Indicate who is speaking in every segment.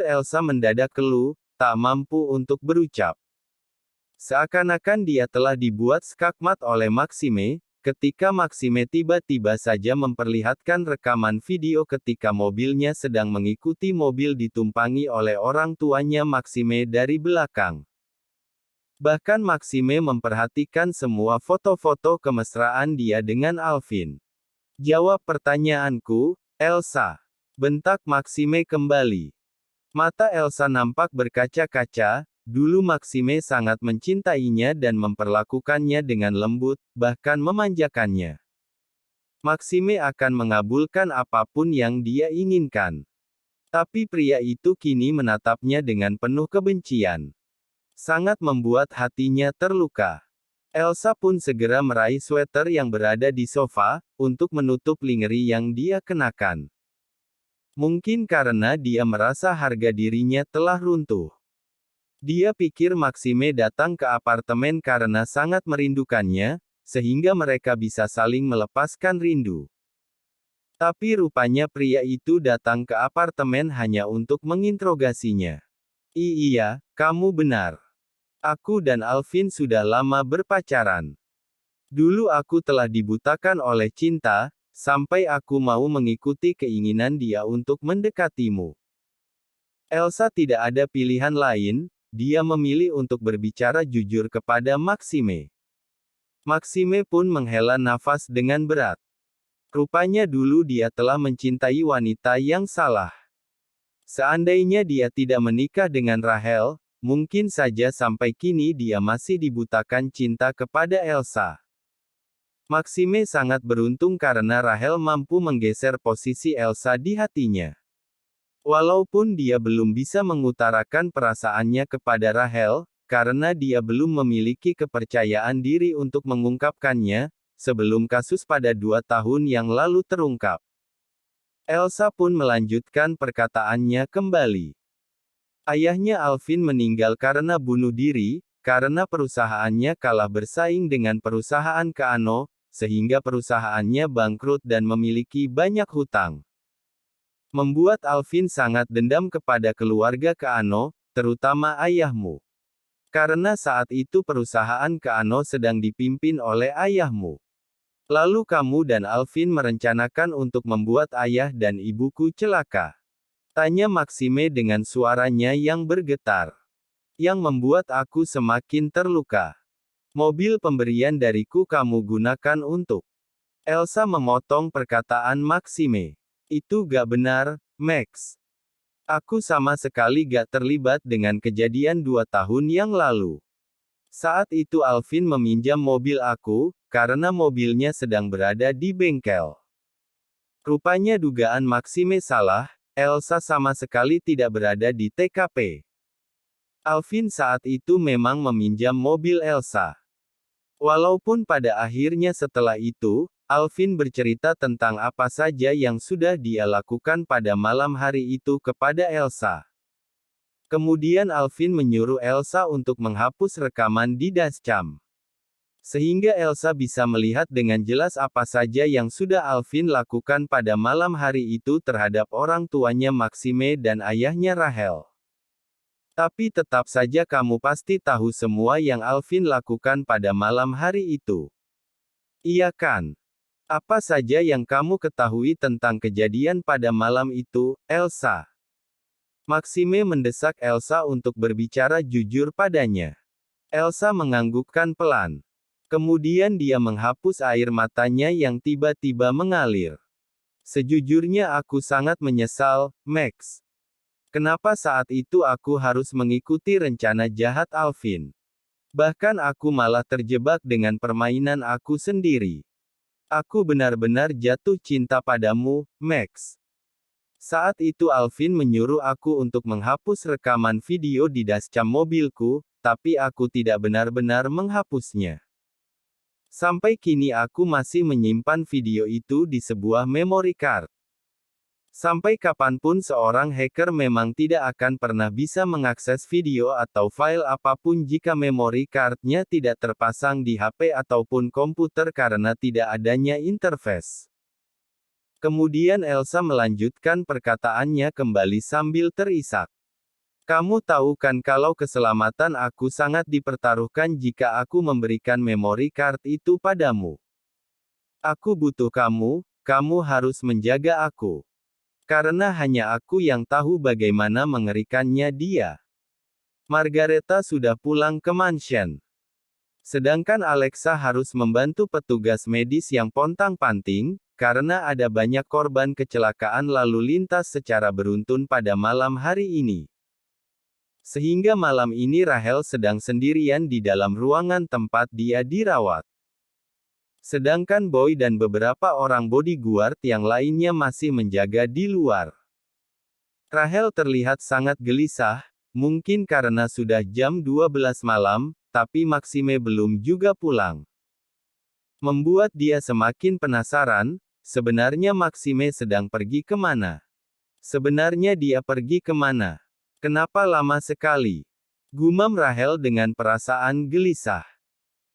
Speaker 1: Elsa mendadak keluh, tak mampu untuk berucap. Seakan-akan dia telah dibuat skakmat oleh Maxime, ketika Maxime tiba-tiba saja memperlihatkan rekaman video ketika mobilnya sedang mengikuti mobil ditumpangi oleh orang tuanya Maxime dari belakang. Bahkan Maxime memperhatikan semua foto-foto kemesraan dia dengan Alvin. Jawab pertanyaanku, Elsa. Bentak Maxime kembali. Mata Elsa nampak berkaca-kaca. Dulu Maxime sangat mencintainya dan memperlakukannya dengan lembut, bahkan memanjakannya. Maxime akan mengabulkan apapun yang dia inginkan. Tapi pria itu kini menatapnya dengan penuh kebencian. Sangat membuat hatinya terluka. Elsa pun segera meraih sweater yang berada di sofa, untuk menutup lingeri yang dia kenakan. Mungkin karena dia merasa harga dirinya telah runtuh. Dia pikir Maxime datang ke apartemen karena sangat merindukannya, sehingga mereka bisa saling melepaskan rindu. Tapi rupanya pria itu datang ke apartemen hanya untuk menginterogasinya. Iya, kamu benar. Aku dan Alvin sudah lama berpacaran. Dulu aku telah dibutakan oleh cinta, sampai aku mau mengikuti keinginan dia untuk mendekatimu. Elsa tidak ada pilihan lain. Dia memilih untuk berbicara jujur kepada Maxime. Maxime pun menghela nafas dengan berat. Rupanya dulu dia telah mencintai wanita yang salah. Seandainya dia tidak menikah dengan Rahel, mungkin saja sampai kini dia masih dibutakan cinta kepada Elsa. Maxime sangat beruntung karena Rahel mampu menggeser posisi Elsa di hatinya. Walaupun dia belum bisa mengutarakan perasaannya kepada Rahel, karena dia belum memiliki kepercayaan diri untuk mengungkapkannya, sebelum kasus pada 2 tahun yang lalu terungkap. Elsa pun melanjutkan perkataannya kembali. Ayahnya Alvin meninggal karena bunuh diri, karena perusahaannya kalah bersaing dengan perusahaan Kaano, sehingga perusahaannya bangkrut dan memiliki banyak hutang. Membuat Alvin sangat dendam kepada keluarga Kaano, terutama ayahmu. Karena saat itu perusahaan Kaano sedang dipimpin oleh ayahmu. Lalu kamu dan Alvin merencanakan untuk membuat ayah dan ibuku celaka. Tanya Maxime dengan suaranya yang bergetar. Yang membuat aku semakin terluka. Mobil pemberian dariku kamu gunakan untuk. Elsa memotong perkataan Maxime. Itu gak benar, Max. Aku sama sekali gak terlibat dengan kejadian 2 tahun yang lalu. Saat itu Alvin meminjam mobil aku, karena mobilnya sedang berada di bengkel. Rupanya dugaan Maxime salah, Elsa sama sekali tidak berada di TKP. Alvin saat itu memang meminjam mobil Elsa. Walaupun pada akhirnya setelah itu, Alvin bercerita tentang apa saja yang sudah dia lakukan pada malam hari itu kepada Elsa. Kemudian Alvin menyuruh Elsa untuk menghapus rekaman di dashcam. Sehingga Elsa bisa melihat dengan jelas apa saja yang sudah Alvin lakukan pada malam hari itu terhadap orang tuanya Maxime dan ayahnya Rahel. Tapi tetap saja kamu pasti tahu semua yang Alvin lakukan pada malam hari itu. Iya kan? Apa saja yang kamu ketahui tentang kejadian pada malam itu, Elsa? Maxime mendesak Elsa untuk berbicara jujur padanya. Elsa menganggukkan pelan. Kemudian dia menghapus air matanya yang tiba-tiba mengalir. Sejujurnya aku sangat menyesal, Max. Kenapa saat itu aku harus mengikuti rencana jahat Alvin? Bahkan aku malah terjebak dengan permainan aku sendiri. Aku benar-benar jatuh cinta padamu, Max. Saat itu Alvin menyuruh aku untuk menghapus rekaman video di dashcam mobilku, tapi aku tidak benar-benar menghapusnya. Sampai kini aku masih menyimpan video itu di sebuah memory card. Sampai kapanpun seorang hacker memang tidak akan pernah bisa mengakses video atau file apapun jika memory card-nya tidak terpasang di HP ataupun komputer karena tidak adanya interface. Kemudian Elsa melanjutkan perkataannya kembali sambil terisak. Kamu tahu kan kalau keselamatan aku sangat dipertaruhkan jika aku memberikan memory card itu padamu. Aku butuh kamu, kamu harus menjaga aku. Karena hanya aku yang tahu bagaimana mengerikannya dia. Margareta sudah pulang ke mansion. Sedangkan Alexa harus membantu petugas medis yang pontang-panting, karena ada banyak korban kecelakaan lalu lintas secara beruntun pada malam hari ini. Sehingga malam ini Rahel sedang sendirian di dalam ruangan tempat dia dirawat. Sedangkan Boy dan beberapa orang bodyguard yang lainnya masih menjaga di luar. Rahel terlihat sangat gelisah, mungkin karena sudah jam 12 malam, tapi Maxime belum juga pulang. Membuat dia semakin penasaran, sebenarnya Maxime sedang pergi kemana? Sebenarnya dia pergi kemana? Kenapa lama sekali? Gumam Rahel dengan perasaan gelisah.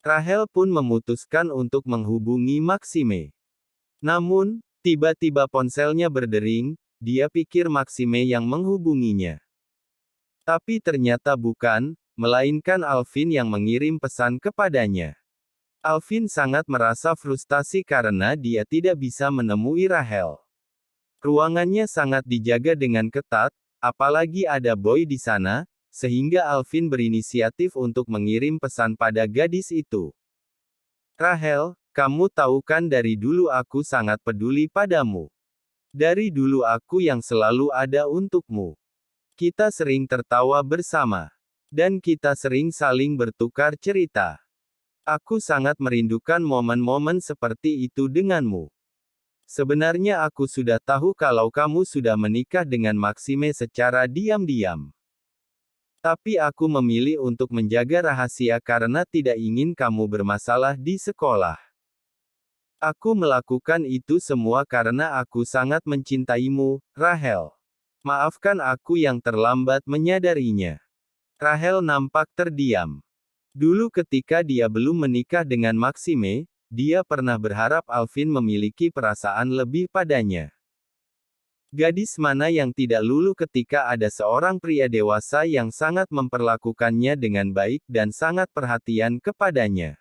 Speaker 1: Rahel pun memutuskan untuk menghubungi Maxime. Namun, tiba-tiba ponselnya berdering, dia pikir Maxime yang menghubunginya. Tapi ternyata bukan, melainkan Alvin yang mengirim pesan kepadanya. Alvin sangat merasa frustasi karena dia tidak bisa menemui Rahel. Ruangannya sangat dijaga dengan ketat, apalagi ada Boy di sana, sehingga Alvin berinisiatif untuk mengirim pesan pada gadis itu. Rahel, kamu tahu kan dari dulu aku sangat peduli padamu. Dari dulu aku yang selalu ada untukmu. Kita sering tertawa bersama. Dan kita sering saling bertukar cerita. Aku sangat merindukan momen-momen seperti itu denganmu. Sebenarnya aku sudah tahu kalau kamu sudah menikah dengan Maxime secara diam-diam. Tapi aku memilih untuk menjaga rahasia karena tidak ingin kamu bermasalah di sekolah. Aku melakukan itu semua karena aku sangat mencintaimu, Rahel. Maafkan aku yang terlambat menyadarinya. Rahel nampak terdiam. Dulu ketika dia belum menikah dengan Maxime, dia pernah berharap Alvin memiliki perasaan lebih padanya. Gadis mana yang tidak luluh ketika ada seorang pria dewasa yang sangat memperlakukannya dengan baik dan sangat perhatian kepadanya.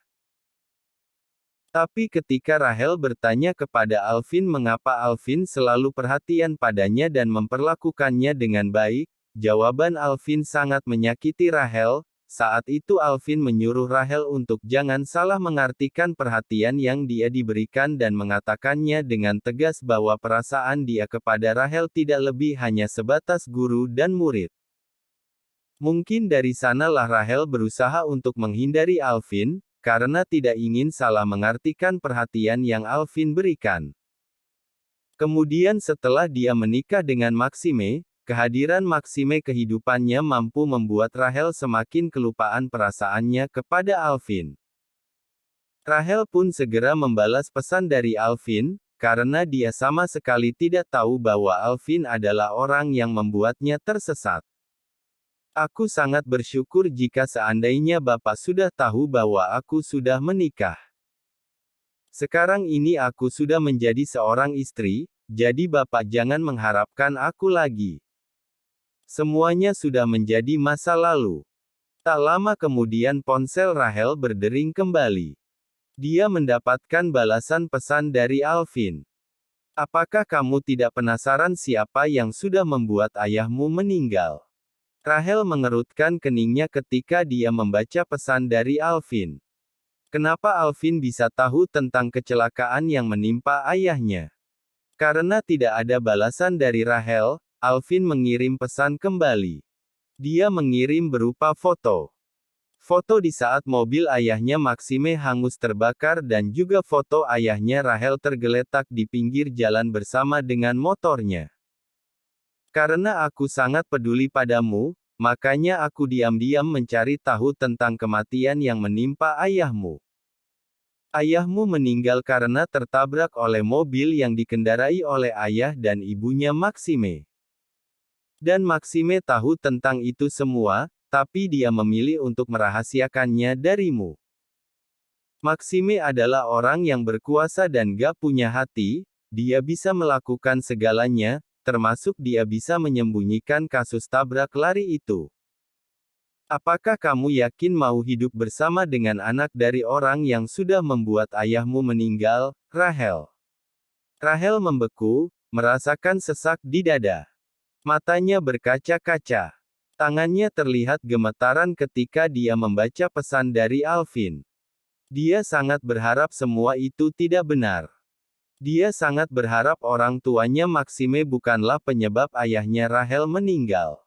Speaker 1: Tapi ketika Rahel bertanya kepada Alvin mengapa Alvin selalu perhatian padanya dan memperlakukannya dengan baik, jawaban Alvin sangat menyakiti Rahel. Saat itu Alvin menyuruh Rahel untuk jangan salah mengartikan perhatian yang dia diberikan dan mengatakannya dengan tegas bahwa perasaan dia kepada Rahel tidak lebih hanya sebatas guru dan murid. Mungkin dari sanalah Rahel berusaha untuk menghindari Alvin, karena tidak ingin salah mengartikan perhatian yang Alvin berikan. Kemudian setelah dia menikah dengan Maxime, kehadiran Maxime kehidupannya mampu membuat Rahel semakin kelupaan perasaannya kepada Alvin. Rahel pun segera membalas pesan dari Alvin, karena dia sama sekali tidak tahu bahwa Alvin adalah orang yang membuatnya tersesat. Aku sangat bersyukur jika seandainya Bapak sudah tahu bahwa aku sudah menikah. Sekarang ini aku sudah menjadi seorang istri, jadi Bapak jangan mengharapkan aku lagi. Semuanya sudah menjadi masa lalu. Tak lama kemudian ponsel Rahel berdering kembali. Dia mendapatkan balasan pesan dari Alvin. Apakah kamu tidak penasaran siapa yang sudah membuat ayahmu meninggal? Rahel mengerutkan keningnya ketika dia membaca pesan dari Alvin. Kenapa Alvin bisa tahu tentang kecelakaan yang menimpa ayahnya? Karena tidak ada balasan dari Rahel, Alvin mengirim pesan kembali. Dia mengirim berupa foto. Foto di saat mobil ayahnya Maxime hangus terbakar dan juga foto ayahnya Rahel tergeletak di pinggir jalan bersama dengan motornya. Karena aku sangat peduli padamu, makanya aku diam-diam mencari tahu tentang kematian yang menimpa ayahmu. Ayahmu meninggal karena tertabrak oleh mobil yang dikendarai oleh ayah dan ibunya Maxime. Dan Maxime tahu tentang itu semua, tapi dia memilih untuk merahasiakannya darimu. Maxime adalah orang yang berkuasa dan gak punya hati, dia bisa melakukan segalanya, termasuk dia bisa menyembunyikan kasus tabrak lari itu. Apakah kamu yakin mau hidup bersama dengan anak dari orang yang sudah membuat ayahmu meninggal, Rahel? Rahel membeku, merasakan sesak di dada. Matanya berkaca-kaca. Tangannya terlihat gemetaran ketika dia membaca pesan dari Alvin. Dia sangat berharap semua itu tidak benar. Dia sangat berharap orang tuanya Maxime bukanlah penyebab ayahnya Rahel meninggal.